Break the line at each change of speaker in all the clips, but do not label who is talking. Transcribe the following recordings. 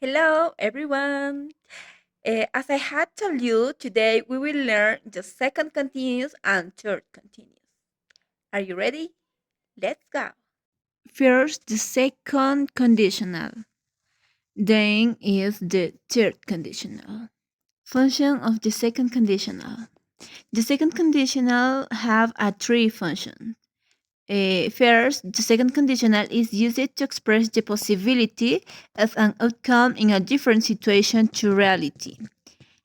Hello, everyone. As I had told you, today we will learn the second continuous and third continuous. Are you ready? Let's go. First, the second conditional. Then is the third conditional. Function of the second conditional. The second conditional have a three function. First, the second conditional is used to express the possibility of an outcome in a different situation to reality.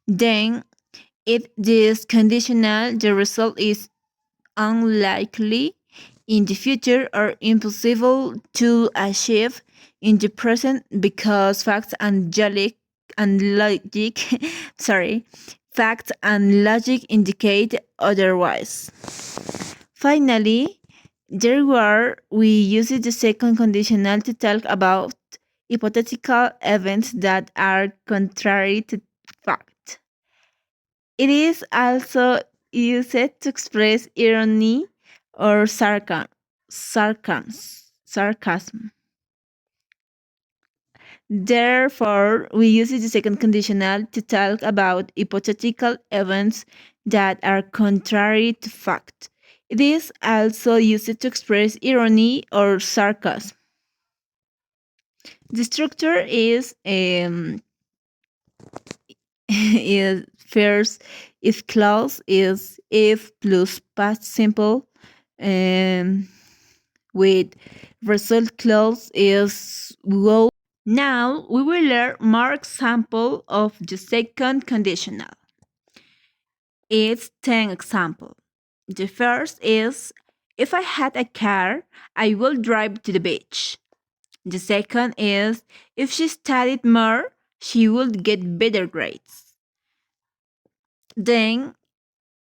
Then, if this conditional, the result is unlikely in the future or impossible to achieve in the present because facts and logic sorry facts and logic indicate otherwise. Finally, there were we use the second conditional to talk about hypothetical events that are contrary to fact. It is also used to express irony or sarcasm. Therefore, we use the second conditional to talk about hypothetical events that are contrary to fact. It is also used to express irony or sarcasm. The structure is first if clause is if plus past simple, with result clause is will. Now we will learn more example of the second conditional. It's 10 example. The first is if I had a car, I will drive to the beach. The second is if she studied more, she would get better grades. Then,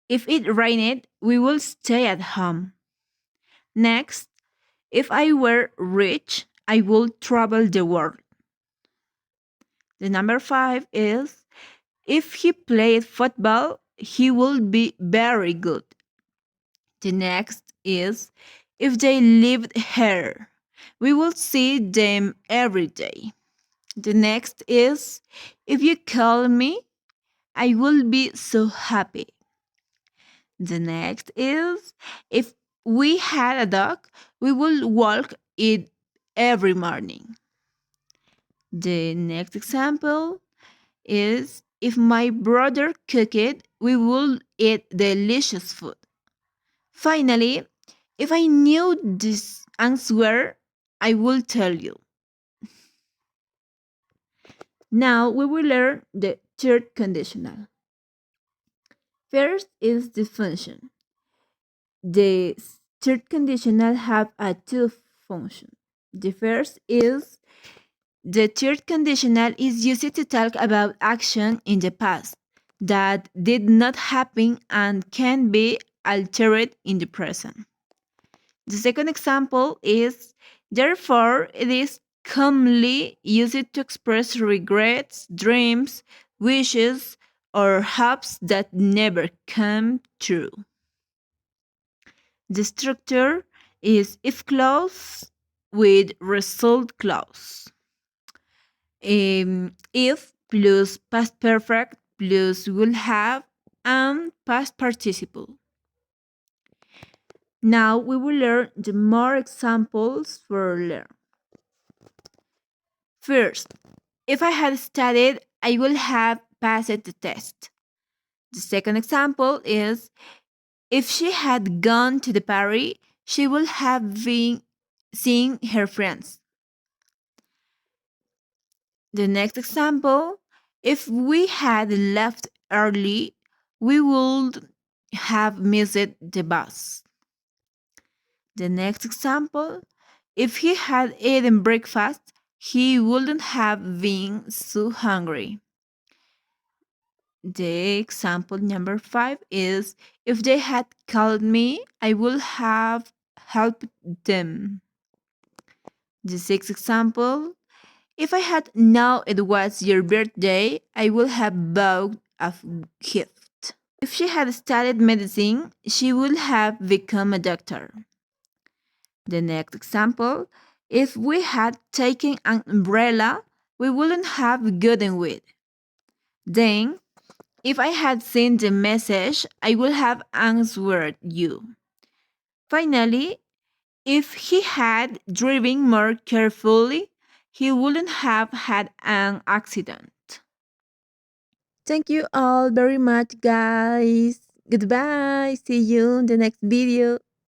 if it rained, we will stay at home. Next, if I were rich, I would travel the world. The number 5 is if he played football, he would be very good. The next is if they lived here, we will see them every day. The next is if you call me, I will be so happy. The next is if we had a dog, we will walk it every morning. The next example is if my brother cooked it, we will eat delicious food. Finally, if I knew this answer, I will tell you. Now we will learn the third conditional. First is the function. The third conditional have a two function. The first is the third conditional is used to talk about action in the past that did not happen and can be altered in the present. The second example is therefore it is commonly used to express regrets, dreams, wishes, or hopes that never come true. The structure is if clause with result clause. If plus past perfect plus will have and past participle. Now we will learn the more examples for learn. First, if I had studied, I would have passed the test. The second example is if she had gone to the party, she would have been seeing her friends. The next example, if we had left early, we would have missed the bus. The next example, if he had eaten breakfast, he wouldn't have been so hungry. The example number 5 is if they had called me, I would have helped them. The sixth example, if I had known it was your birthday, I would have bought a gift. If she had studied medicine, she would have become a doctor. The next example, if we had taken an umbrella, we wouldn't have gotten with. Then, if I had seen the message, I would have answered you. Finally, if he had driven more carefully, he wouldn't have had an accident. Thank you all very much, guys. Goodbye. See you in the next video.